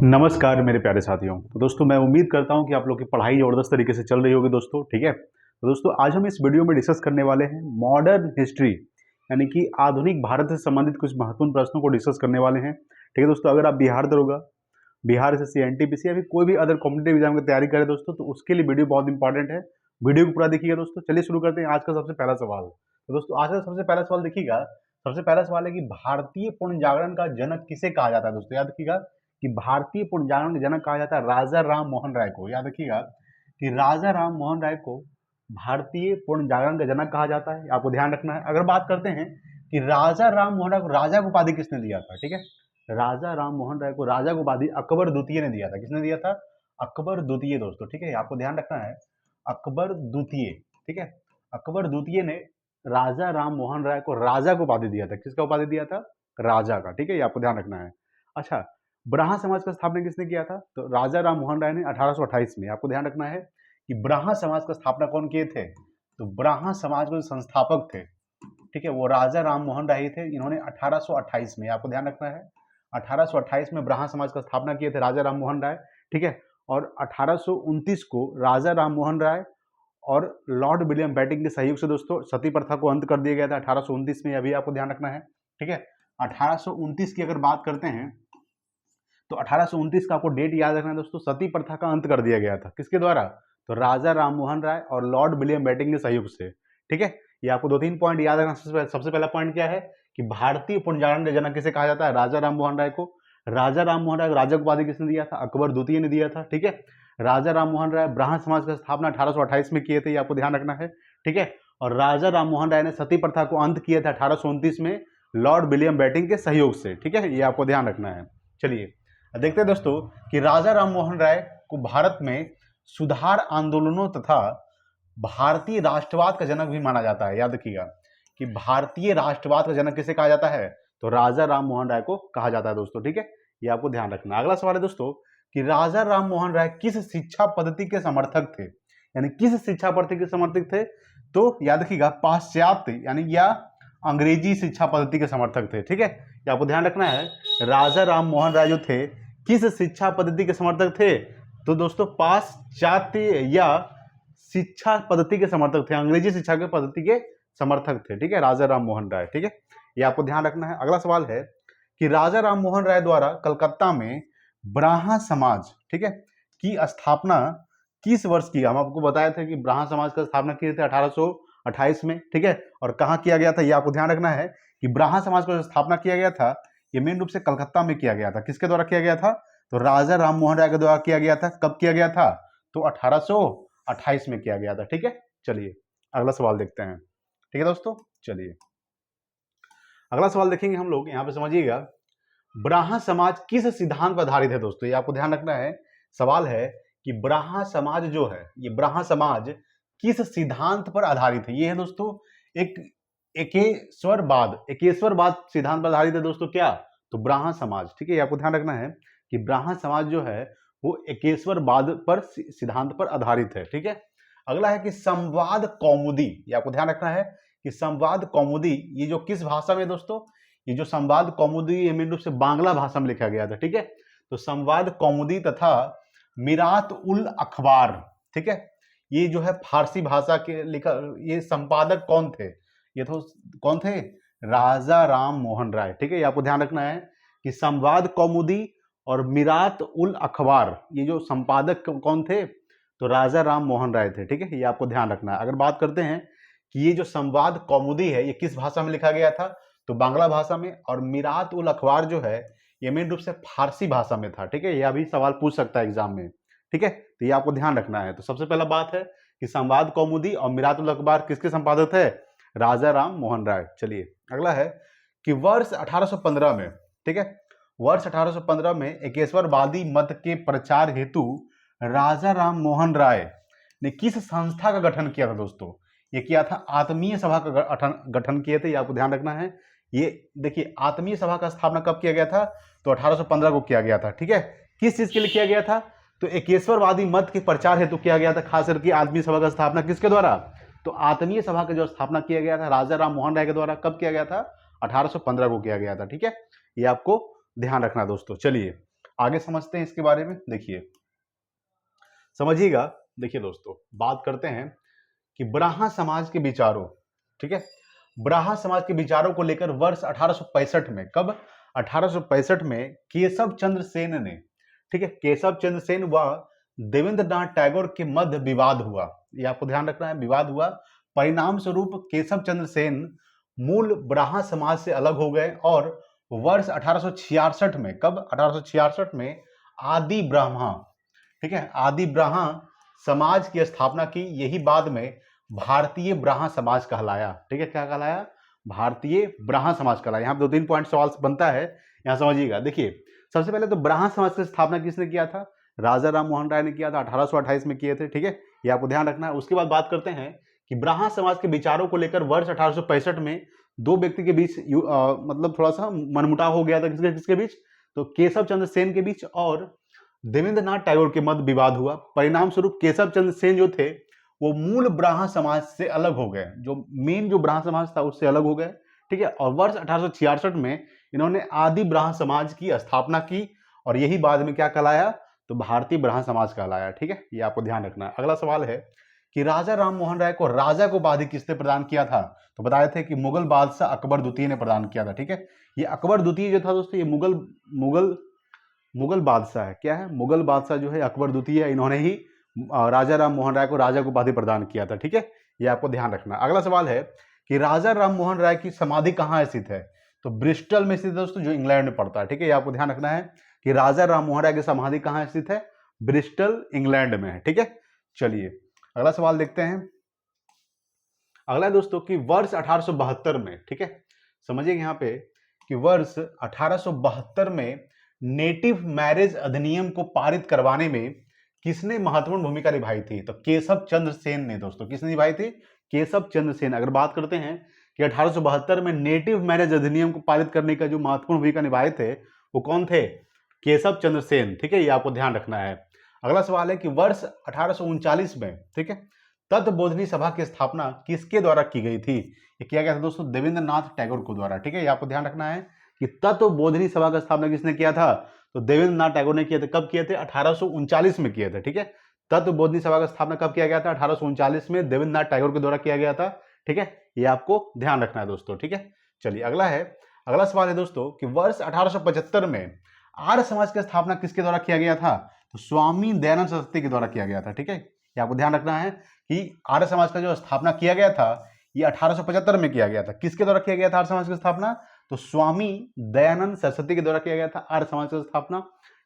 नमस्कार मेरे प्यारे साथियों। तो दोस्तों मैं उम्मीद करता हूं कि आप लोग की पढ़ाई ज़बरदस्त तरीके से चल रही होगी दोस्तों, ठीक है। तो दोस्तों आज हम इस वीडियो में डिस्कस करने वाले हैं मॉडर्न हिस्ट्री, यानी कि आधुनिक भारत से संबंधित कुछ महत्वपूर्ण प्रश्नों को डिस्कस करने वाले हैं, ठीक है दोस्तों। अगर आप बिहार दरोगा, बिहार एसएससी, एनटीपीसी या फिर कोई भी अदर कॉम्पिटेटिव एग्जाम की तैयारी करें दोस्तों, तो उसके लिए वीडियो बहुत इंपॉर्टेंट है। वीडियो को पूरा देखिएगा दोस्तों। चलिए शुरू करते हैं आज का सबसे पहला सवाल। तो दोस्तों आज का सबसे पहला सवाल देखिएगा। सबसे पहला सवाल है कि भारतीय पुनर्जागरण का जनक किसे कहा जाता है दोस्तों। याद रखिएगा कि भारतीय पुनर्जागरण के जनक कहा जाता है राजा राम मोहन राय को। याद रखिएगा कि राजा राम मोहन राय को भारतीय पुनर्जागरण का जनक कहा जाता है, आपको ध्यान रखना है। अगर बात करते हैं कि राजा राम मोहन राय को राजा की उपाधि किसने दिया था, ठीक है। राजा राम मोहन राय को राजा की उपाधि अकबर द्वितीय ने दिया था। किसने दिया था? अकबर द्वितीय दोस्तों, ठीक है, आपको ध्यान रखना है। अकबर द्वितीय, ठीक है। अकबर द्वितीय ने राजा राम मोहन राय को राजा को उपाधि दिया था। किसका उपाधि दिया था? राजा का, ठीक है, ये आपको ध्यान रखना है। अच्छा, ब्राह्मण समाज का स्थापना किसने किया था? तो राजा राम मोहन राय ने 1828 में। आपको ध्यान रखना है कि ब्राह्मण समाज का स्थापना कौन किए थे? तो ब्राह्मण समाज के संस्थापक थे, ठीक है, वो राजा राम मोहन राय थे। इन्होंने 1828 में, आपको ध्यान रखना है, 1828 में ब्राह्मण समाज का स्थापना किए थे राजा राम मोहन राय, ठीक है। और 1829 को राजा राम मोहन राय और लॉर्ड विलियम बेंटिंक के सहयोग से दोस्तों सती प्रथा को अंत कर दिया गया था 1829 में। अभी आपको ध्यान रखना है, ठीक है। 1829 की अगर बात करते हैं तो 1829 का आपको डेट याद रखना है दोस्तों। सती प्रथा का अंत कर दिया गया था किसके द्वारा? तो राजा राम मोहन राय और लॉर्ड विलियम बेंटिंक के सहयोग से, ठीक है। ये आपको दो तीन पॉइंट याद रखना। सबसे पहला पॉइंट क्या है कि भारतीय पुनर्जागरण के जनक किसे कहा जाता है? राजा राम मोहन राय को। राजा राम मोहन राय को राजा की उपाधि किसने दिया था? अकबर द्वितीय ने दिया था, ठीक है। राजा राम मोहन राय ब्राह्मण समाज का स्थापना 1828 में किए थे, ये आपको ध्यान रखना है, ठीक है। और राजा राम मोहन राय ने सती प्रथा को अंत किया था 1829 में लॉर्ड विलियम बेंटिंक के सहयोग से, ठीक है, ये आपको ध्यान रखना है। चलिए देखते हैं दोस्तों कि राजा राम मोहन राय को भारत में सुधार आंदोलनों तथा भारतीय राष्ट्रवाद का जनक भी माना जाता है। याद रखिएगा कि भारतीय राष्ट्रवाद का जनक किसे कहा जाता है? तो राजा राम मोहन राय को कहा जाता है दोस्तों, ठीक है, ये आपको ध्यान रखना। अगला सवाल है दोस्तों कि राजा राम मोहन राय किस शिक्षा पद्धति के समर्थक थे, यानी किस शिक्षा पद्धति के समर्थक थे? तो याद रखिएगा पाश्चात्य यानी या अंग्रेजी शिक्षा पद्धति के समर्थक थे, ठीक है, ये आपको ध्यान रखना है। राजा राम मोहन राय जो थे किस शिक्षा पद्धति के समर्थक थे? तो दोस्तों पाश्चात्य या शिक्षा पद्धति के समर्थक थे, अंग्रेजी शिक्षा के पद्धति के समर्थक थे, ठीक है, राजा राम मोहन राय, ठीक है, ये आपको ध्यान रखना है। अगला सवाल है कि राजा राम मोहन राय द्वारा कलकत्ता में ब्राह्मण समाज, ठीक है, की स्थापना किस वर्ष की? हम आपको बताया था कि ब्राह्मण समाज का स्थापना किए थे 1828 में, ठीक है। और कहाँ किया गया था? ये आपको ध्यान रखना है कि ब्राह्मण समाज का जो स्थापना किया गया था ये मेन रूप से कलकत्ता में किया गया था। किसके द्वारा किया गया था? तो राजा राम मोहन राय के द्वारा किया गया था। कब किया गया था? तो 1828 में किया गया था, ठीक है। चलिए अगला सवाल देखते हैं, ठीक है दोस्तों। चलिए अगला सवाल देखेंगे हम लोग। यहाँ पे समझिएगा ब्राह्मण समाज किस सिद्धांत पर आधारित है दोस्तों, ये आपको ध्यान रखना है। सवाल है कि ब्राह्मण समाज जो है, ये ब्राह्मण समाज किस सिद्धांत पर आधारित है? ये है दोस्तों एक एकेश्वरवाद सिद्धांत पर आधारित है दोस्तों। क्या? तो ब्राह्मण समाज, ठीक है, आपको ध्यान रखना है कि ब्राह्मण समाज जो है वो एकेश्वरवाद पर सिद्धांत पर आधारित है, ठीक है। अगला है कि संवाद कौमुदी, ये आपको ध्यान रखना है कि संवाद कौमुदी ये जो किस भाषा में दोस्तों? ये जो संवाद कौमुदी ये मेन रूप से बांग्ला भाषा में लिखा गया था, ठीक है। तो संवाद कौमुदी तथा मिरात उल अखबार, ठीक है, ये जो है फारसी भाषा के लिखा, ये संपादक कौन थे? ये तो कौन थे? राजा राम मोहन राय, ठीक है, ये आपको ध्यान रखना है कि संवाद कौमुदी और मिरात उल अखबार ये जो संपादक कौन थे? तो राजा राम मोहन राय थे, ठीक है, ये आपको ध्यान रखना है। अगर बात करते हैं कि ये जो संवाद कौमुदी है ये किस भाषा में लिखा गया था? तो बांग्ला भाषा में। और मिरात उल अखबार जो है ये मेन रूप से फारसी भाषा में था, ठीक है, यह भी सवाल पूछ सकता है एग्जाम में, ठीक है, तो ये आपको ध्यान रखना है। तो सबसे पहला बात है कि संवाद कौमुदी और मिरात उल अखबार किसके संपादक थे? राजा राम मोहन राय। चलिए अगला है कि वर्ष 1815 में, ठीक है, वर्ष 1815 में एकेश्वरवादी मत के प्रचार हेतु राजा राम मोहन राय ने किस संस्था का गठन किया था दोस्तों? ये किया था आत्मीय सभा का गठन किए थे, ये आपको ध्यान रखना है। ये देखिए आत्मीय सभा का स्थापना कब किया गया था? तो 1815 को किया गया था, ठीक है। किस चीज के लिए किया गया था? तो एकेश्वरवादी मत के प्रचार हेतु किया गया था, खास करके आत्मीय सभा का स्थापना किसके द्वारा? तो आत्मीय सभा का जो स्थापना किया गया था राजा राम मोहन राय के द्वारा। कब किया गया था? 1815 को किया गया था, ठीक है, ये आपको ध्यान रखना दोस्तों। चलिए आगे समझते हैं इसके बारे में। देखिए समझिएगा, देखिए दोस्तों बात करते हैं कि ब्राह्मण समाज के विचारों, ठीक है, ब्राह्मण समाज के विचारों को लेकर वर्ष 1865 में, कब, 1865 में केशव चंद्र सेन ने, ठीक है, केशव चंद्र सेन व देवेंद्रनाथ टैगोर के मध्य विवाद हुआ। ये आपको ध्यान रखना है, विवाद हुआ। परिणाम स्वरूप केशव चंद्र सेन मूल ब्राह्मण समाज से अलग हो गए और वर्ष 1866 में, कब, 1866 में आदि ब्राह्मण, ठीक है, आदि ब्राह्मण समाज की स्थापना की। यही बाद में भारतीय ब्राह्मण समाज कहलाया। ठीक है, क्या कहलाया, भारतीय ब्राह्मण समाज कहलाया। यहाँ पे 2-3 पॉइंट सवाल बनता है, यहाँ समझिएगा। देखिए सबसे पहले तो ब्राह्मण समाज की स्थापना किसने किया था, राजा राम मोहन राय ने किया था, 1828 में किए थे। ठीक है, ये आपको ध्यान रखना है। उसके बाद बात करते हैं कि ब्राह्मण समाज के विचारों को लेकर वर्ष 1865 में दो व्यक्ति के बीच मतलब थोड़ा सा मनमुटाव हो गया था। किसके किसके बीच, तो केशव चंद्र सेन के बीच और देवेंद्रनाथ टैगोर के मध्य विवाद हुआ। परिणाम स्वरूप केशव चंद्र सेन जो थे वो मूल ब्राह्मण समाज से अलग हो गए, जो मेन जो ब्राह्मण समाज था उससे अलग हो गए। ठीक है, और वर्ष 1866 में इन्होंने आदि ब्राह्मण समाज की स्थापना की और यही बाद में क्या कहलाया, तो भारतीय ब्राह्मण समाज कहलाया। ठीक है, ये आपको ध्यान रखना है। अगला सवाल है कि राजा राम मोहन राय को राजा को उपाधि किसने प्रदान किया था, तो बताए थे कि मुगल बादशाह अकबर द्वितीय ने प्रदान किया था। ठीक है, ये अकबर द्वितीय जो था दोस्तों, ये मुगल बादशाह है। क्या है, मुगल बादशाह जो है अकबर द्वितीय, इन्होंने ही राजा राम मोहन राय को राजा को उपाधि प्रदान किया था। ठीक है, ये आपको ध्यान रखना। अगला सवाल है कि राजा राम मोहन राय की समाधि कहाँ स्थित है, तो ब्रिस्टल में स्थित है दोस्तों, जो इंग्लैंड में पड़ता है। ठीक है, ये आपको ध्यान रखना है कि राजा राम मोहन राय की समाधि कहाँ स्थित है, ब्रिस्टल इंग्लैंड में है। ठीक है, चलिए अगला सवाल देखते हैं। अगला है दोस्तों कि वर्ष 1872 में, ठीक है, समझिए यहाँ पे कि वर्ष 1872 में नेटिव मैरिज अधिनियम को पारित करवाने में किसने महत्वपूर्ण भूमिका निभाई थी, तो केशव चंद्र सेन ने। दोस्तों किसने निभाई थी, केशव चंद्र सेन। अगर बात करते हैं कि 1872 में नेटिव मैरिज अधिनियम को पारित करने का जो महत्वपूर्ण भूमिका निभाए थे वो कौन थे, केशव चंद्र सेन। ठीक है, ये आपको ध्यान रखना है। अगला सवाल है कि वर्ष 1839 में, ठीक है, तत्वबोधिनी सभा की स्थापना किसके द्वारा की गई थी, ये किया गया था दोस्तों देवेंद्रनाथ टैगोर को द्वारा। ठीक है, ये आपको ध्यान रखना है कि तत्वबोधिनी सभा का स्थापना किसने किया था, तो देवेंद्रनाथ टैगोर ने किया था। कब किए थे, 1839 में किए थे। ठीक है, तत्वबोधिनी सभा का स्थापना कब किया गया था, 1839 में देवेंद्रनाथ टैगोर के द्वारा किया गया था। ठीक है, ये आपको ध्यान रखना है दोस्तों। ठीक है, चलिए अगला सवाल है दोस्तों कि वर्ष 1875 में आर्य समाज की स्थापना किसके द्वारा किया गया था, तो स्वामी दयानंद सरस्वती के द्वारा किया गया था। ठीक है, ये आपको ध्यान रखना है कि आर्य समाज का जो स्थापना किया गया था ये 1875 में किया गया था। किसके द्वारा किया गया था आर्य समाज की स्थापना, तो स्वामी दयानंद सरस्वती के द्वारा किया गया था आर्य समाज की स्थापना।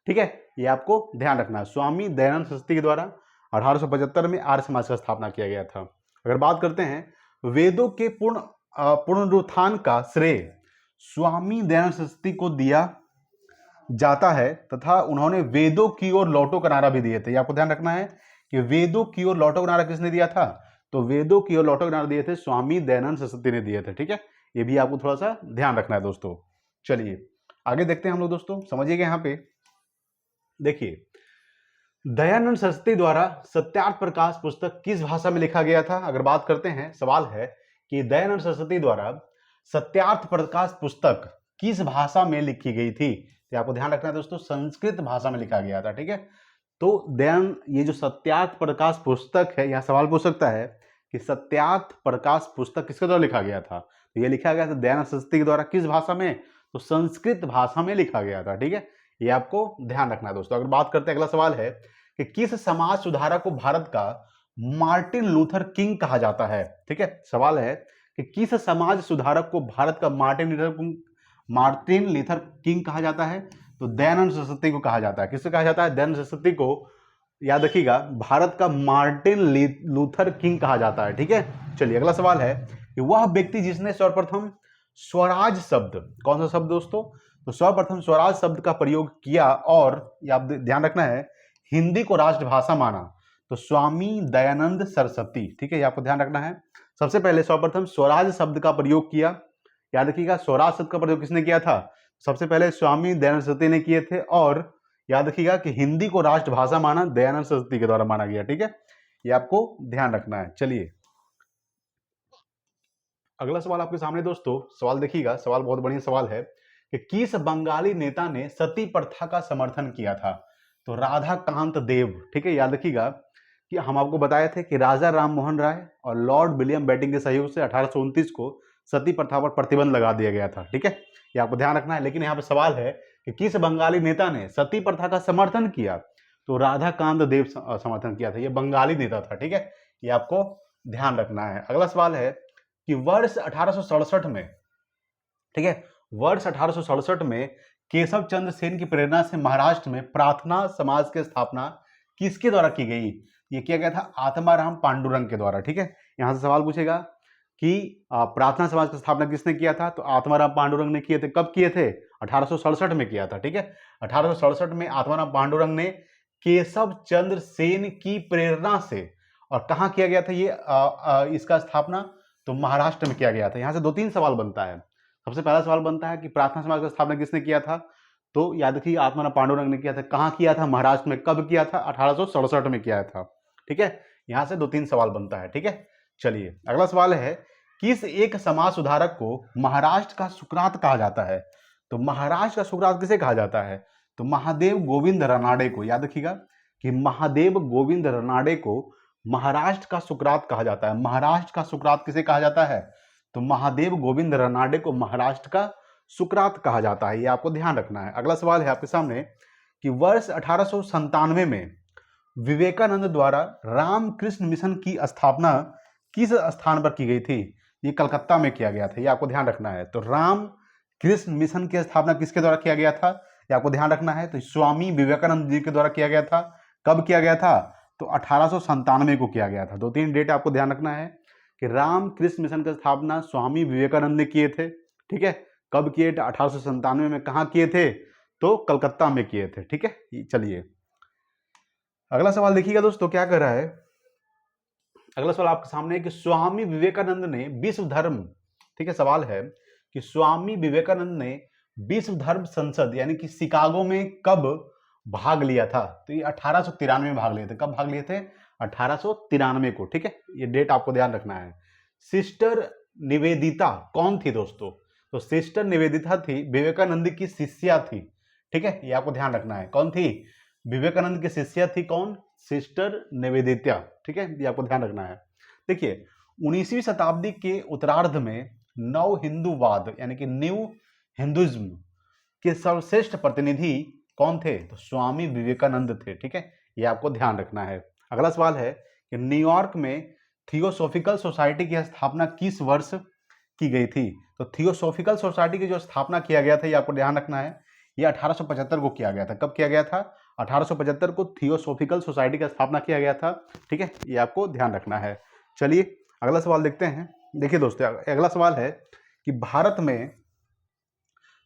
ठीक है, ये आपको ध्यान रखना है, स्वामी दयानंद सरस्वती के द्वारा 1875 में आर्य समाज का स्थापना किया गया था। अगर बात करते हैं वेदों के पुनरुत्थान का श्रेय स्वामी दयानंद सरस्वती को दिया जाता है तथा उन्होंने वेदों की ओर लौटो का नारा भी दिए थे। आपको ध्यान रखना है कि वेदों की ओर लौटो का नारा किसने दिया था, तो वेदों की ओर लौटो का नारा दिए थे स्वामी दयानंद सरस्वती ने दिए थे। ठीक है, ये भी आपको थोड़ा सा ध्यान रखना है दोस्तों। चलिए आगे देखते हैं हम लोग दोस्तों, समझिएगा यहाँ पे। देखिए दयानंद सरस्वती द्वारा सत्यार्थ प्रकाश पुस्तक किस भाषा में लिखा गया था। अगर बात करते हैं, सवाल है कि दयानंद सरस्वती द्वारा सत्यार्थ प्रकाश पुस्तक किस भाषा में लिखी गई थी, तो आपको ध्यान रखना है दोस्तों संस्कृत भाषा में लिखा गया था। ठीक है, तो ये जो सत्यार्थ प्रकाश पुस्तक है, यह सवाल पूछ सकता है कि सत्यार्थ प्रकाश पुस्तक किसके द्वारा लिखा गया था, तो यह लिखा गया था दयानंद सरस्वती के द्वारा। किस भाषा में, तो संस्कृत भाषा में लिखा गया था। ठीक है, ये आपको ध्यान रखना है दोस्तों। अगर बात करते हैं, अगला सवाल है कि किस समाज सुधारक को भारत का मार्टिन लूथर किंग कहा जाता है। ठीक है, सवाल है कि किस समाज सुधारक को भारत का मार्टिन लूथर किंग कहा जाता है, तो दयानंद सरस्वती को कहा जाता है। किससे कहा जाता है, दयानंद सरस्वती को, याद रखिएगा, भारत का मार्टिन लूथर किंग कहा जाता है। ठीक है, चलिए अगला सवाल है कि वह व्यक्ति जिसने सर्वप्रथम स्वराज शब्द, कौन सा शब्द दोस्तों, तो सर्वप्रथम स्वराज शब्द का प्रयोग किया और आप ध्यान रखना है हिंदी को राष्ट्रभाषा माना, तो स्वामी दयानंद सरस्वती। ठीक है, ये आपको ध्यान रखना है। सबसे पहले सर्वप्रथम स्वराज शब्द का प्रयोग किया, याद रखिएगा स्वराज शब्द का प्रयोग किसने किया था, सबसे पहले स्वामी दयानंद सरस्वती ने किए थे। और याद रखिएगा कि हिंदी को राष्ट्रभाषा माना दयानंद सरस्वती के द्वारा माना गया। ठीक है, ये आपको ध्यान रखना है। चलिए अगला सवाल आपके सामने दोस्तों, सवाल देखिएगा, सवाल बहुत बढ़िया सवाल है कि किस बंगाली नेता ने सती प्रथा का समर्थन किया था? तो राधा कांत देव। ठीक है, याद रखिएगा कि हम आपको बताए थे कि राजा राम मोहन राय और लॉर्ड विलियम बेंटिंक के सहयोग से 1829 को सती प्रथा पर प्रतिबंध लगा दिया गया था। ठीक है, ये आपको ध्यान रखना है। लेकिन यहाँ पे सवाल है कि किस बंगाली नेता ने सती प्रथा का समर्थन किया? तो राधा कांत देव समर्थन किया था, ये बंगाली नेता था। ठीक है, ये आपको ध्यान रखना है। अगला सवाल है कि वर्ष 1867 में, ठीक है, वर्ष 1867 में केशव चंद्र सेन की प्रेरणा से महाराष्ट्र में प्रार्थना समाज की स्थापना किसके द्वारा की गई? ये किया गया था आत्माराम पांडुरंग के द्वारा। ठीक है, यहां से सवाल पूछेगा कि प्रार्थना समाज की स्थापना किसने किया था? तो आत्माराम पांडुरंग ने किए थे। कब किए थे? 1867 में किया था। ठीक है, 1867 में आत्माराम पांडुरंग ने केशव चंद्र सेन की प्रेरणा से, और कहां किया गया था ये इसका स्थापना? तो महाराष्ट्र में किया गया था। यहां से 2-3 सवाल बनता है। सबसे पहला सवाल बनता है कि प्रार्थना समाज का स्थापना किसने किया था? तो याद रखिए आत्माराम पांडुरंग ने किया था। कहां किया था? महाराष्ट्र में। कब किया था? 1867 में किया था। ठीक है, यहां से 2-3 सवाल बनता है। ठीक है, चलिए अगला सवाल है, किस एक समाज सुधारक को महाराष्ट्र का सुकरात कहा जाता है? तो महाराष्ट्र का सुकरात किसे कहा जाता है? तो महादेव गोविंद रानाडे को। याद रखिएगा कि महादेव गोविंद रानाडे को महाराष्ट्र का सुकरात कहा जाता है। महाराष्ट्र का सुकरात किसे कहा जाता है? तो महादेव गोविंद रानाडे को महाराष्ट्र का सुकरात कहा जाता है। ये आपको ध्यान रखना है। अगला सवाल है आपके सामने कि वर्ष 1897 में विवेकानंद द्वारा रामकृष्ण मिशन की स्थापना किस स्थान पर की गई थी? ये कलकत्ता में किया गया था। ये आपको ध्यान रखना है। तो रामकृष्ण मिशन की स्थापना किसके द्वारा किया गया था? ये आपको ध्यान रखना है। तो स्वामी विवेकानंद जी के द्वारा किया गया था। कब किया गया था? तो 1897 को किया गया था। 2-3 डेट आपको ध्यान रखना है कि रामकृष्ण मिशन की स्थापना स्वामी विवेकानंद ने किए थे। ठीक है, कब किए थे? 1897 में। कहां किए थे? तो कलकत्ता में किए थे। ठीक है, चलिए अगला सवाल देखिएगा दोस्तों क्या कर रहा है। अगला सवाल आपके सामने है कि स्वामी विवेकानंद ने विश्व धर्म, ठीक है, सवाल है कि स्वामी विवेकानंद ने विश्व धर्म संसद यानी कि शिकागो में कब भाग लिया था? तो ये 1893 में भाग लिए थे। कब भाग लिए थे? 1893 को। ठीक है, ये डेट आपको ध्यान रखना है। सिस्टर निवेदिता कौन थी दोस्तों? तो सिस्टर निवेदिता थी विवेकानंद की शिष्या थी। ठीक है, ये आपको ध्यान रखना है। कौन थी? विवेकानंद की शिष्या थी। कौन? सिस्टर निवेदिता। ठीक है, ये आपको ध्यान रखना है। देखिए 19वीं शताब्दी के उत्तरार्ध में नव हिंदूवाद यानी कि न्यू हिंदुइज्म के सर्वश्रेष्ठ प्रतिनिधि कौन थे? तो स्वामी विवेकानंद थे। ठीक है, ये आपको ध्यान रखना है। अगला सवाल है कि न्यूयॉर्क में थियोसॉफिकल सोसाइटी की स्थापना किस वर्ष की गई थी? तो थियोसॉफिकल सोसाइटी की जो स्थापना किया गया था, ये आपको ध्यान रखना है, ये 1875 को किया गया था। कब किया गया था? 1875 को थियोसॉफिकल सोसाइटी का स्थापना किया गया था। ठीक है, ये आपको ध्यान रखना है। चलिए अगला सवाल देखते हैं। देखिए दोस्तों अगला सवाल है कि भारत में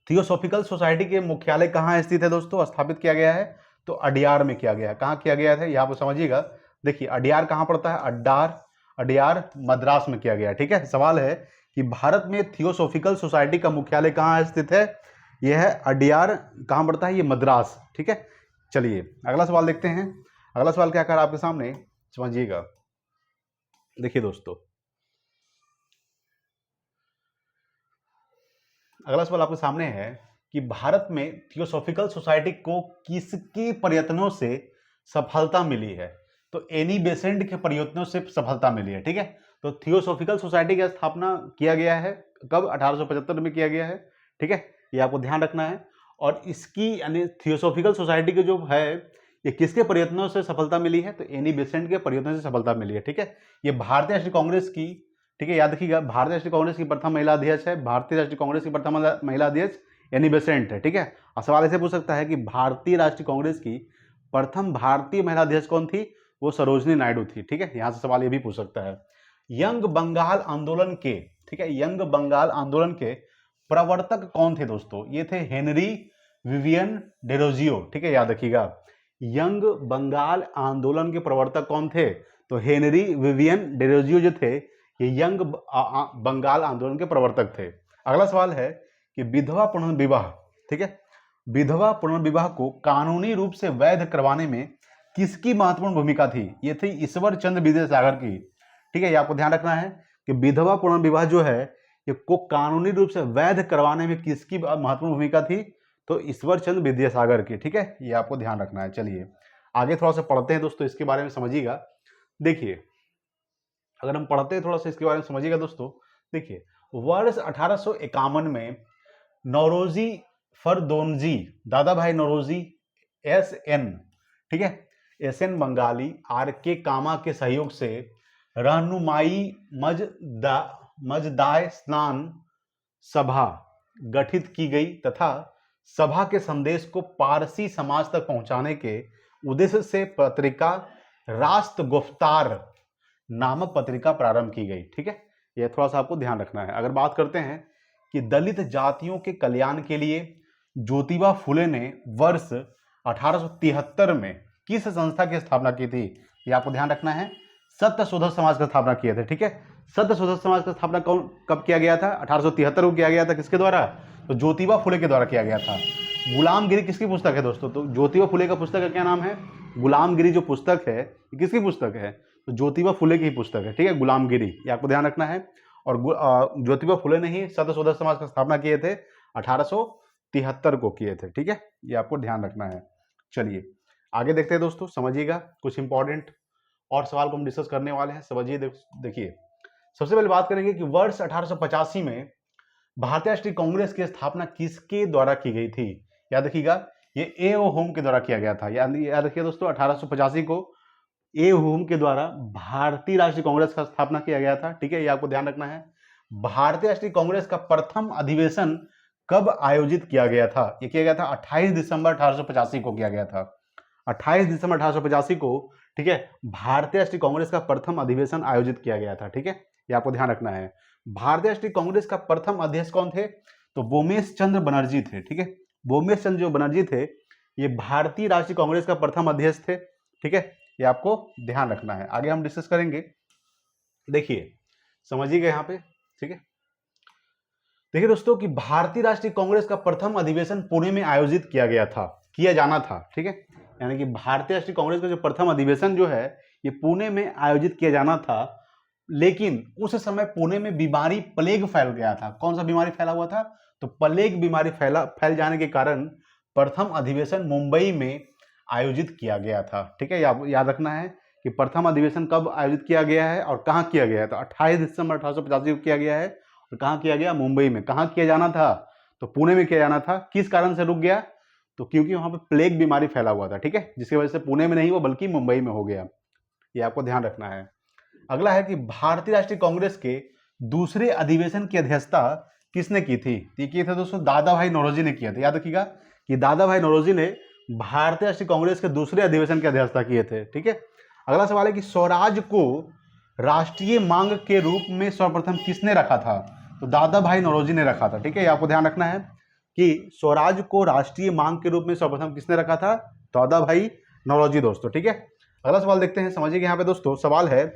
थियोसॉफिकल सोसाइटी के मुख्यालय कहाँ स्थित है दोस्तों? स्थापित किया गया है तो अडियार में किया गया है। कहाँ किया गया था? यहाँ पर समझिएगा। देखिए अडियार कहाँ पड़ता है? अडियार मद्रास में किया गया है। ठीक है, सवाल है कि भारत में थियोसॉफिकल सोसाइटी का मुख्यालय कहाँ स्थित है? यह है अडियार। कहाँ पड़ता है? ये मद्रास। ठीक है, चलिए अगला सवाल देखते हैं। अगला सवाल क्या कर रहा है आपके सामने, समझिएगा। देखिए दोस्तों अगला सवाल आपके सामने है कि भारत में थियोसॉफिकल सोसाइटी को किसके प्रयत्नों से सफलता मिली है? तो एनी बेसेंट के प्रयत्नों से सफलता मिली है। ठीक है, तो थियोसॉफिकल सोसाइटी की स्थापना किया गया है कब? 1875 में किया गया है। ठीक है, ये आपको ध्यान रखना है। और इसकी यानी थियोसॉफिकल सोसाइटी के जो है ये किसके प्रयत्नों से सफलता मिली है? तो एनी बेसेंट के प्रयत्नों से सफलता मिली है। ठीक है, ये भारतीय राष्ट्रीय कांग्रेस की, ठीक है, याद रखिएगा, भारतीय राष्ट्रीय कांग्रेस की प्रथम महिला अध्यक्ष है। भारतीय राष्ट्रीय कांग्रेस की प्रथम महिला अध्यक्ष एनी बेसेंट है। ठीक है, और सवाल ऐसे पूछ सकता है कि भारतीय राष्ट्रीय कांग्रेस की प्रथम भारतीय महिला अध्यक्ष कौन थी? वो सरोजनी नायडू थी। ठीक है, यहां से सवाल ये भी पूछ सकता है। यंग बंगाल आंदोलन के, ठीक है, यंग बंगाल आंदोलन के प्रवर्तक कौन थे दोस्तों? ये थे हेनरी विवियन डेरोजियो। ठीक है, याद रखिएगा, यंग बंगाल आंदोलन के प्रवर्तक कौन थे? तो हेनरी विवियन डेरोजियो जो थे ये यंग बंगाल आंदोलन के प्रवर्तक थे। अगला सवाल है कि विधवा पुनर्विवाह, ठीक है, विधवा पुनर्विवाह को कानूनी रूप से वैध करवाने में किसकी महत्वपूर्ण भूमिका थी? ये थी ईश्वर चंद्र विद्यासागर की। ठीक है, ये आपको ध्यान रखना है कि विधवा पुनर्विवाह जो है ये को कानूनी रूप से वैध करवाने में किसकी महत्वपूर्ण भूमिका थी? तो ईश्वर चंद्र विद्यासागर की। ठीक है, ये आपको ध्यान रखना है। चलिए आगे थोड़ा सा पढ़ते हैं दोस्तों, इसके बारे में समझिएगा। देखिए अगर हम पढ़ते हैं थोड़ा सा इसके बारे में समझिएगा दोस्तों। देखिए वर्ष 1851 में नौरोजी फरदोनजी, दादा भाई नौरोजी, SN, ठीक है, SN बंगाली, RK कामा के सहयोग से रहनुमाई मजदाय स्नान सभा गठित की गई तथा सभा के संदेश को पारसी समाज तक पहुंचाने के उद्देश्य से पत्रिका रास्त गुफ्तार नामक पत्रिका प्रारंभ की गई। ठीक है, यह थोड़ा सा आपको ध्यान रखना है। अगर बात करते हैं कि दलित जातियों के कल्याण के लिए ज्योतिबा फुले ने वर्ष 1873 में किस संस्था की स्थापना की थी? ये आपको ध्यान रखना है। सत्यशोधक समाज की स्थापना किए थे। ठीक है, सत्यशोधक समाज की स्थापना कब किया गया था? 1873 को किया गया था। किसके द्वारा? तो ज्योतिबा फुले के द्वारा किया गया था। गुलामगिरी किसकी पुस्तक है दोस्तों? तो ज्योतिबा फुले का पुस्तक का क्या नाम है? गुलामगिरी जो पुस्तक है किसकी पुस्तक है? तो ज्योतिबा फुले की पुस्तक है। ठीक है, गुलामगिरी, ये आपको ध्यान रखना है। और ज्योतिबा फुले ने ही सत्यशोधक समाज की स्थापना किए थे, 1873 को किए थे। ठीक है, ये आपको ध्यान रखना है। चलिए आगे देखते हैं दोस्तों, समझिएगा कुछ इंपॉर्टेंट और सवाल को हम डिस्कस करने वाले हैं। समझिए, देखिए सबसे पहले बात करेंगे कि वर्ष 1885 में भारतीय राष्ट्रीय कांग्रेस की स्थापना किसके द्वारा की गई थी? याद रखिएगा, ये A.O. होम के द्वारा किया गया था। याद रखिए दोस्तों, 1885 को A.O. होम के द्वारा भारतीय राष्ट्रीय कांग्रेस का स्थापना किया गया था। ठीक है, ये आपको ध्यान रखना है। भारतीय राष्ट्रीय कांग्रेस का प्रथम अधिवेशन कब आयोजित किया गया था? ये किया गया था 28 दिसंबर 1885 को किया गया था। 28 दिसंबर 1885 को, ठीक है, भारतीय राष्ट्रीय कांग्रेस का प्रथम अधिवेशन आयोजित किया गया था। ठीक है, ये आपको ध्यान रखना है। भारतीय राष्ट्रीय कांग्रेस का प्रथम अध्यक्ष कौन थे? तो बोमेश चंद्र बनर्जी थे। ठीक है, बोमेश चंद्र जो बनर्जी थे, ये भारतीय राष्ट्रीय कांग्रेस का प्रथम अध्यक्ष थे। ठीक है, ये आपको ध्यान रखना है। आगे हम डिस्कस करेंगे। देखिए समझिएगा यहाँ पे। ठीक है, देखिए दोस्तों कि भारतीय राष्ट्रीय कांग्रेस का प्रथम अधिवेशन पुणे में आयोजित किया जाना था। ठीक है, यानी कि भारतीय राष्ट्रीय कांग्रेस का जो प्रथम अधिवेशन जो है ये पुणे में आयोजित किया जाना था, लेकिन उस समय पुणे में बीमारी प्लेग फैल गया था। कौन सा बीमारी फैला हुआ था? तो प्लेग बीमारी फैल जाने के कारण प्रथम अधिवेशन मुंबई में आयोजित किया गया था। ठीक है, याद रखना है कि प्रथम अधिवेशन कब आयोजित किया गया है और कहाँ किया गया है? तो 28 दिसंबर 1885 को किया गया है। और कहाँ किया गया? मुंबई में। कहाँ किया जाना था? तो पुणे में किया जाना था। किस कारण से रुक गया? तो क्योंकि वहां पे प्लेग बीमारी फैला हुआ था। ठीक है, जिसकी वजह से पुणे में नहीं हुआ बल्कि मुंबई में हो गया। ये आपको ध्यान रखना है। अगला है कि भारतीय राष्ट्रीय कांग्रेस के दूसरे अधिवेशन की अध्यक्षता किसने की थी? ये किए थे दोस्तों दादा भाई नौरोजी ने किया था। याद रखिएगा कि दादा भाई नौरोजी ने भारतीय राष्ट्रीय कांग्रेस के दूसरे अधिवेशन की अध्यक्षता किए थे। ठीक है, अगला सवाल है कि स्वराज को राष्ट्रीय मांग के रूप में सर्वप्रथम किसने रखा था? तो दादा भाई नौरोजी ने रखा था। ठीक है, ये आपको ध्यान रखना है कि स्वराज को राष्ट्रीय मांग के रूप में सर्वप्रथम किसने रखा था? दादा भाई नौरोजी दोस्तों। ठीक है, अगला सवाल देखते हैं। समझिए यहाँ पे दोस्तों सवाल है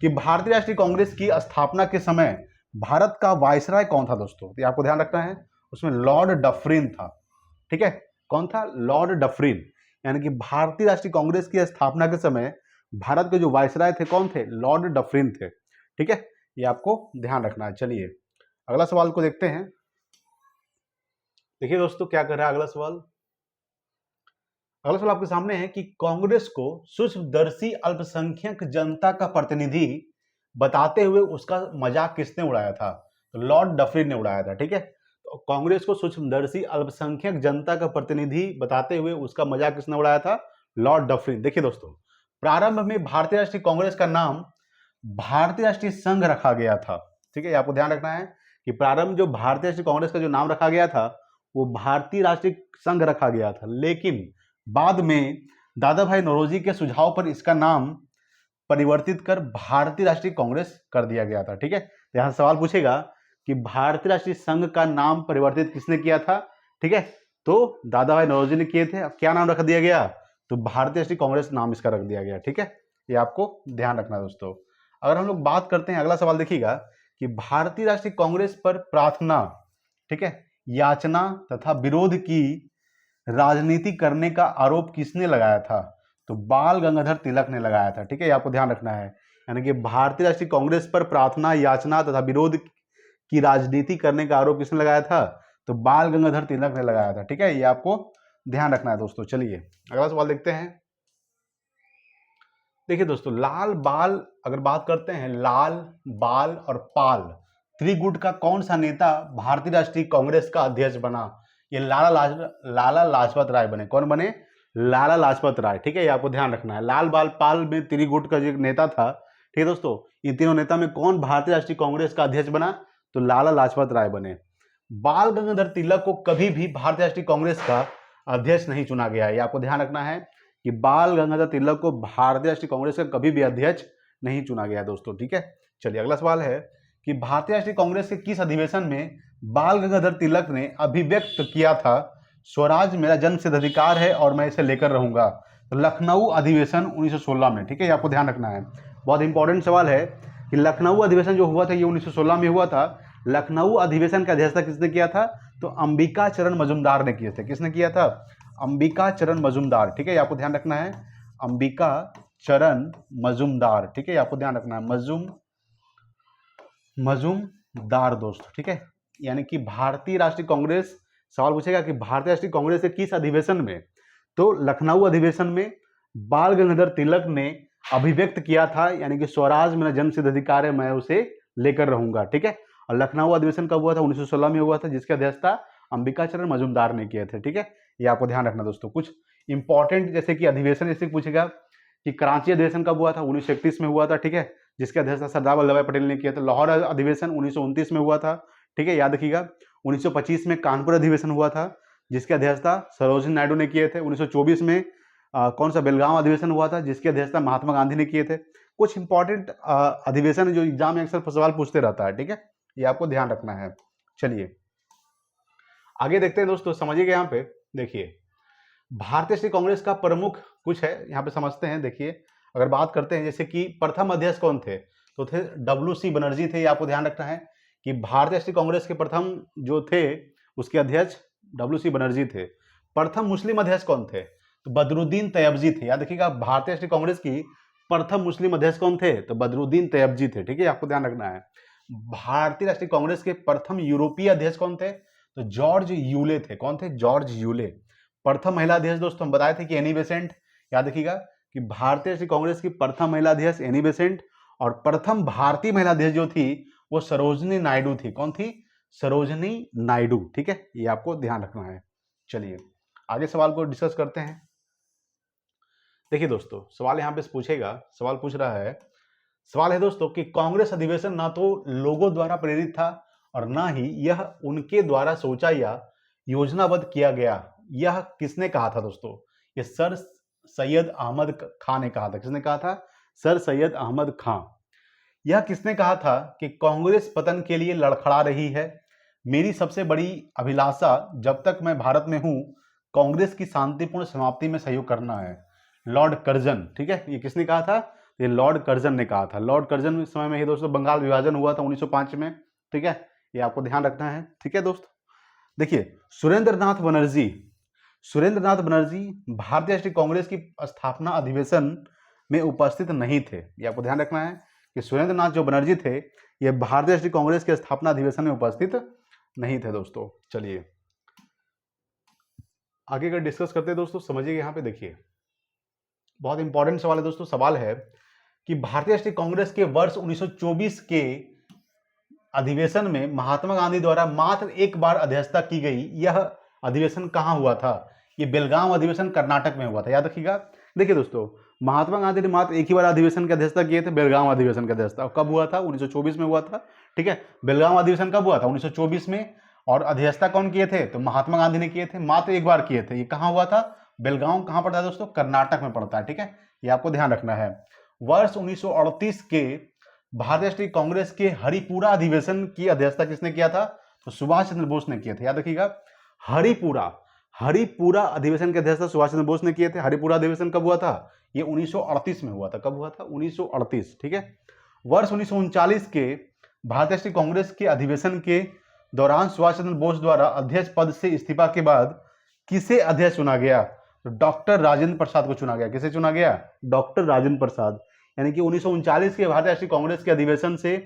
कि भारतीय राष्ट्रीय कांग्रेस की स्थापना के समय भारत का वायसराय कौन था दोस्तों? तो आपको ध्यान रखना है, उसमें लॉर्ड डफरिन था। ठीक है, कौन था? Lord Dufferin. यानी कि भारतीय राष्ट्रीय कांग्रेस की स्थापना के समय भारत के जो वायसराय थे कौन थे? लॉर्ड डफरिन थे। ठीक है, ये आपको ध्यान रखना है। चलिए अगला सवाल को देखते हैं। देखिए दोस्तों क्या कर रहा है अगला सवाल। अगला सवाल आपके सामने है कि कांग्रेस को सूक्ष्मदर्शी अल्पसंख्यक जनता का प्रतिनिधि बताते हुए उसका मजाक किसने उड़ाया था? तो लॉर्ड डफरिन ने उड़ाया था। ठीक है, तो कांग्रेस को सूक्ष्मदर्शी अल्पसंख्यक जनता का प्रतिनिधि बताते हुए उसका मजाक किसने उड़ाया था? Lord Dufferin. देखिए दोस्तों, प्रारंभ में भारतीय राष्ट्रीय कांग्रेस का नाम भारतीय राष्ट्रीय संघ रखा गया था। ठीक है, आपको ध्यान रखना है कि प्रारंभ जो भारतीय राष्ट्रीय कांग्रेस का जो नाम रखा गया था वो भारतीय राष्ट्रीय संघ रखा गया था, लेकिन बाद में दादा भाई नौरोजी के सुझाव पर इसका नाम परिवर्तित कर भारतीय राष्ट्रीय कांग्रेस कर दिया गया था। ठीक है, यहां सवाल पूछेगा कि भारतीय राष्ट्रीय संघ का नाम परिवर्तित किसने किया था? ठीक है, तो दादा भाई नौरोजी ने किए थे। अब क्या नाम रख दिया गया? तो भारतीय राष्ट्रीय कांग्रेस नाम इसका रख दिया गया। ठीक है, ये आपको ध्यान रखना है दोस्तों। अगर हम लोग बात करते हैं, अगला सवाल देखिएगा कि भारतीय राष्ट्रीय कांग्रेस पर प्रार्थना, ठीक है, याचना तथा विरोध की राजनीति करने का आरोप किसने लगाया था? तो बाल गंगाधर तिलक ने लगाया था। ठीक है, ये आपको ध्यान रखना है। यानी कि भारतीय राष्ट्रीय कांग्रेस पर प्रार्थना, याचना तथा विरोध की राजनीति करने का आरोप किसने लगाया था? तो बाल गंगाधर तिलक ने लगाया था। ठीक है, ये आपको ध्यान रखना है दोस्तों। चलिए अगला सवाल देखते हैं। देखिए दोस्तों, लाल बाल, अगर बात करते हैं लाल बाल और पाल त्रिगुट का कौन सा नेता भारतीय राष्ट्रीय कांग्रेस का अध्यक्ष बना? ये लाला लाजपत राय बने। कौन बने? लाला लाजपत राय। ठीक है, ये आपको ध्यान रखना है। लाल बाल पाल में त्रिगुट का जो एक नेता था, ठीक है दोस्तों, इन तीनों नेता में कौन भारतीय राष्ट्रीय कांग्रेस का अध्यक्ष बना? तो लाला लाजपत राय बने। बाल गंगाधर तिलक को कभी भी भारतीय राष्ट्रीय कांग्रेस का अध्यक्ष नहीं चुना गया है। ये आपको ध्यान रखना है कि बाल गंगाधर तिलक को भारतीय राष्ट्रीय कांग्रेस का कभी भी अध्यक्ष नहीं चुना गया दोस्तों। ठीक है, चलिए अगला सवाल है कि भारतीय राष्ट्रीय कांग्रेस के किस अधिवेशन में बाल गंगाधर तिलक ने अभिव्यक्त किया था स्वराज मेरा जन्मसिद्ध अधिकार है और मैं इसे लेकर रहूंगा? तो लखनऊ अधिवेशन 1916 में। ठीक है, ये आपको ध्यान रखना है। बहुत इंपॉर्टेंट सवाल है कि लखनऊ अधिवेशन जो हुआ था ये 1916 में हुआ था। लखनऊ अधिवेशन का अध्यक्षता किसने किया था? तो अंबिका चरण मजूमदार ने किए थे। किसने किया था? अंबिका चरण मजूमदार। ठीक है, ये आपको ध्यान रखना है। अंबिका चरण मजूमदार। ठीक है, ये आपको ध्यान रखना है। मजूमदार दोस्त। ठीक है, यानी कि भारतीय राष्ट्रीय कांग्रेस, सवाल पूछेगा कि भारतीय राष्ट्रीय कांग्रेस के किस अधिवेशन में? तो लखनऊ अधिवेशन में बाल गंगाधर तिलक ने अभिव्यक्त किया था, यानी कि स्वराज मेरा जन्मसिद्ध अधिकार है, मैं उसे लेकर रहूंगा। ठीक है, और लखनऊ अधिवेशन कब हुआ था? 1916 में हुआ था, जिसकी अध्यक्षता अंबिका चरण मजूमदार ने किए थे। ठीक है, ये आपको ध्यान रखना दोस्तों। कुछ इंपॉर्टेंट जैसे कि अधिवेशन जैसे पूछेगा कि कराची अधिवेशन कब हुआ था? 1931 में हुआ था। ठीक है, जिसकी अध्यक्षता सरदार वल्लभ भाई पटेल ने किया था। लाहौर अधिवेशन 1929 में हुआ था। ठीक है, याद रखिएगा। 1925 में कानपुर अधिवेशन हुआ था, जिसकी अध्यक्षता सरोजिनी नायडू ने किए थे। 1924 में कौन सा बेलगांव अधिवेशन हुआ था, जिसकी अध्यक्षता महात्मा गांधी ने किए थे। कुछ इंपॉर्टेंट अधिवेशन है जो एग्जाम में अक्सर सवाल पूछते रहता है। ठीक है, ये आपको ध्यान रखना है। चलिए आगे देखते हैं दोस्तों, समझिएगा। यहाँ पे देखिए, भारतीय राष्ट्रीय कांग्रेस का प्रमुख कुछ है, यहाँ पे समझते हैं। देखिए, अगर बात करते हैं जैसे कि प्रथम अध्यक्ष कौन थे, तो थे WC बनर्जी थे। ये आपको ध्यान रखना है कि भारतीय राष्ट्रीय कांग्रेस के प्रथम जो थे उसके अध्यक्ष WC बनर्जी थे। प्रथम मुस्लिम अध्यक्ष कौन थे? तो बदरुद्दीन तैयबजी थे। याद रखिएगा, भारतीय राष्ट्रीय कांग्रेस की प्रथम मुस्लिम अध्यक्ष कौन थे? तो बदरुद्दीन तैयबजी थे। ठीक है, आपको ध्यान रखना है। भारतीय राष्ट्रीय कांग्रेस के प्रथम यूरोपीय अध्यक्ष कौन थे? तो जॉर्ज यूले थे। कौन थे? George Yule. प्रथम महिला अध्यक्ष दोस्तों हम बताए थे कि एनी बेसेंट। याद रखिएगा कि भारतीय राष्ट्रीय कांग्रेस की प्रथम महिला अध्यक्ष एनी बेसेंट, और प्रथम भारतीय महिला अध्यक्ष जो थी वो सरोजिनी नायडू थी। कौन थी? सरोजिनी नायडू। ठीक है, ये आपको ध्यान रखना है। चलिए आगे सवाल को डिस्कस करते हैं। देखिए दोस्तों, सवाल यहाँ पे पूछेगा, सवाल पूछ रहा है, सवाल है दोस्तों कि कांग्रेस अधिवेशन ना तो लोगों द्वारा प्रेरित था और ना ही यह उनके द्वारा सोचा या योजनाबद्ध किया गया। यह किसने कहा था दोस्तों? ये सर सैयद अहमद खां ने कहा था। किसने कहा था? सर सैयद अहमद खां। यह किसने कहा था कि कांग्रेस पतन के लिए लड़खड़ा रही है? मेरी सबसे बड़ी अभिलाषा जब तक मैं भारत में हूं कांग्रेस की शांतिपूर्ण समाप्ति में सहयोग करना है। Lord Curzon. ठीक है, ये किसने कहा था? ये लॉर्ड कर्जन ने कहा था। लॉर्ड कर्जन समय में ही दोस्तों बंगाल विभाजन हुआ था 1905 में। ठीक है, ये आपको ध्यान रखना है। ठीक है दोस्तों, देखिए सुरेंद्रनाथ बनर्जी भारतीय राष्ट्रीय कांग्रेस की स्थापना अधिवेशन में उपस्थित नहीं थे। ये आपको ध्यान रखना है कि सुरेंद्रनाथ जो बनर्जी थे ये भारतीय राष्ट्रीय कांग्रेस के स्थापना अधिवेशन में उपस्थित नहीं थे दोस्तों। चलिए आगे का डिस्कस करते हैं दोस्तों। समझिएगा, यहाँ पे देखिए बहुत इंपॉर्टेंट सवाल है दोस्तों। सवाल है कि भारतीय राष्ट्रीय कांग्रेस के वर्ष 1924 के अधिवेशन में महात्मा गांधी द्वारा मात्र एक बार अध्यक्षता की गई, यह अधिवेशन कहाँ हुआ था? ये बेलगांव अधिवेशन कर्नाटक में हुआ था। याद रखिएगा। देखिए दोस्तों, महात्मा गांधी ने मात्र एक ही बार अधिवेशन की अध्यक्षता किए थे, बेलगांव अधिवेशन की अध्यक्षता। कब हुआ था? 1924 में हुआ था। ठीक है, बेलगांव अधिवेशन कब हुआ था? 1924 में। और अध्यक्षता कौन किए थे? तो महात्मा गांधी ने किए थे, मात्र एक बार किए थे। ये कहाँ हुआ था? बेलगांव कहाँ पड़ता है दोस्तों? कर्नाटक में पड़ता है। ठीक है, ये आपको ध्यान रखना है। वर्ष 1938 के भारतीय राष्ट्रीय कांग्रेस के हरिपुरा अधिवेशन की अध्यक्षता किसने किया था? तो सुभाष चंद्र बोस ने किए थे। याद रखिएगा, हरिपुरा अधिवेशन की अध्यक्षता सुभाष चंद्र बोस ने किए थे। हरिपुरा अधिवेशन कब हुआ था? ये 1938 में हुआ था। कब हुआ था? 1938। ठीक है, वर्ष 1939 के भारतीय राष्ट्रीय कांग्रेस के अधिवेशन के दौरान सुभाष चंद्र बोस द्वारा अध्यक्ष पद से इस्तीफा के बाद किसे अध्यक्ष चुना गया? तो डॉक्टर राजेंद्र प्रसाद को चुना गया। किसे चुना गया? डॉक्टर राजेंद्र प्रसाद। यानी कि 1939 के भारतीय राष्ट्रीय कांग्रेस के अधिवेशन से,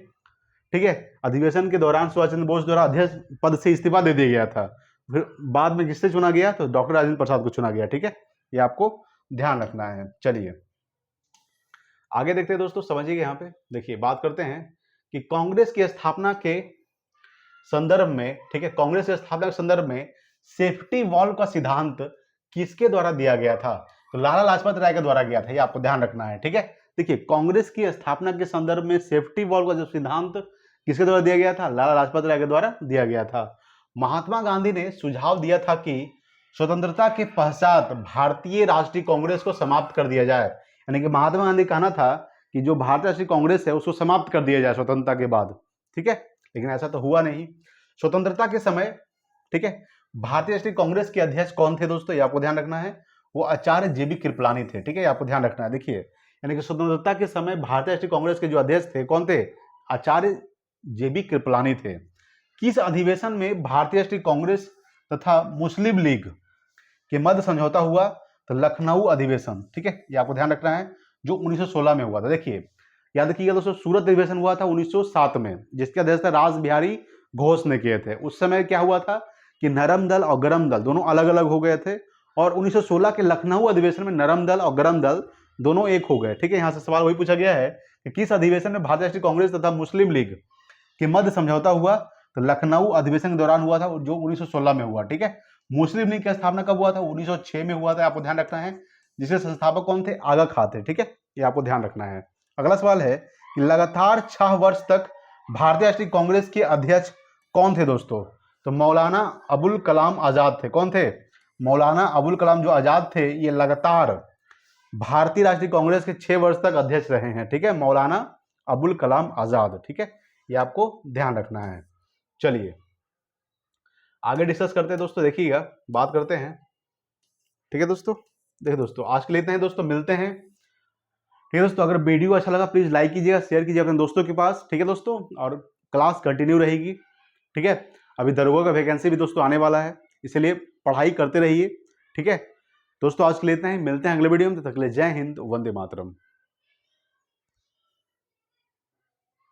ठीक है। अधिवेशन के दौरान सुभाष चंद्र बोस द्वारा अध्यक्ष पद से इस्तीफा दे दिया गया था। फिर बाद में किससे चुना गया, तो डॉक्टर राजेंद्र प्रसाद को चुना गया। ठीक है, ये आपको ध्यान रखना है। चलिए आगे देखते हैं दोस्तों, समझिए यहाँ पे देखिए, बात करते हैं कि कांग्रेस की स्थापना के संदर्भ में, ठीक है, कांग्रेस की स्थापना के संदर्भ में सेफ्टी वॉल का सिद्धांत किसके द्वारा दिया गया था, तो लाला लाजपत राय के द्वारा गया था, ये आपको ध्यान रखना है। ठीक है, देखिए कांग्रेस की स्थापना के संदर्भ में सेफ्टी वॉल का जो सिद्धांत किसके द्वारा दिया गया था, लाला लाजपत राय के द्वारा दिया गया था। महात्मा गांधी ने सुझाव दिया था कि स्वतंत्रता के पश्चात भारतीय राष्ट्रीय कांग्रेस को समाप्त कर दिया जाए, यानी कि महात्मा गांधी कहना था कि जो भारतीय राष्ट्रीय कांग्रेस है उसको समाप्त कर दिया जाए स्वतंत्रता के बाद। ठीक है, लेकिन ऐसा तो हुआ नहीं। स्वतंत्रता के समय, ठीक है, भारतीय राष्ट्रीय कांग्रेस के अध्यक्ष कौन थे दोस्तों, ये आपको ध्यान रखना है, वो आचार्य जेबी कृपलानी थे। ठीक है, आपको ध्यान रखना है। देखिए यानी कि स्वतंत्रता के समय भारतीय राष्ट्रीय कांग्रेस के जो अध्यक्ष थे कौन थे, आचार्य जेबी कृपलानी थे। किस अधिवेशन में भारतीय राष्ट्रीय कांग्रेस तथा मुस्लिम लीग के मध्य समझौता हुआ, तो लखनऊ अधिवेशन। ठीक है, ये आपको ध्यान रखना है, जो 1916 में हुआ था। देखिए याद रखिएगा दोस्तों, सूरत अधिवेशन हुआ था 1907 में, जिसके अध्यक्ष रास बिहारी घोष ने किए थे। उस समय क्या हुआ था कि नरम दल और गरम दल दोनों अलग अलग हो गए थे, और 1916 के लखनऊ अधिवेशन में नरम दल और गरम दल दोनों एक हो गए। ठीक है, यहाँ से सवाल वही पूछा गया है कि किस अधिवेशन में भारतीय राष्ट्रीय कांग्रेस तथा मुस्लिम लीग के मध्य समझौता हुआ, तो लखनऊ अधिवेशन के दौरान हुआ था, जो 1916 में हुआ। ठीक है, मुस्लिम लीग की स्थापना कब हुआ था, 1906 में हुआ था, आपको ध्यान रखना है, जिसके संस्थापक कौन थे, आगा खां थे। ठीक है, ये आपको ध्यान रखना है। अगला सवाल है कि लगातार 6 वर्ष तक भारतीय राष्ट्रीय कांग्रेस के अध्यक्ष कौन थे दोस्तों, तो मौलाना अबुल कलाम आजाद थे। कौन थे, मौलाना अबुल कलाम जो आजाद थे, ये लगातार भारतीय राष्ट्रीय कांग्रेस के 6 वर्ष तक अध्यक्ष रहे हैं। ठीक है, मौलाना अबुल कलाम आजाद। ठीक है, ये आपको ध्यान रखना है। चलिए आगे डिस्कस करते हैं दोस्तों, देखिएगा, बात करते हैं। ठीक है दोस्तों, देखिए दोस्तों आज के लिए इतना ही दोस्तों, मिलते हैं। ठीक है दोस्तों, अगर वीडियो अच्छा लगा प्लीज लाइक कीजिएगा, शेयर कीजिए अपने दोस्तों के पास। ठीक है दोस्तों, और क्लास कंटिन्यू रहेगी। ठीक है, अभी दरोगा का वैकेंसी भी दोस्तों आने वाला है, इसलिए पढ़ाई करते रहिए। ठीक है दोस्तों, आज के लिए इतना ही, मिलते हैं अगले वीडियो में, तब तक के लिए जय हिंद, वंदे मातरम।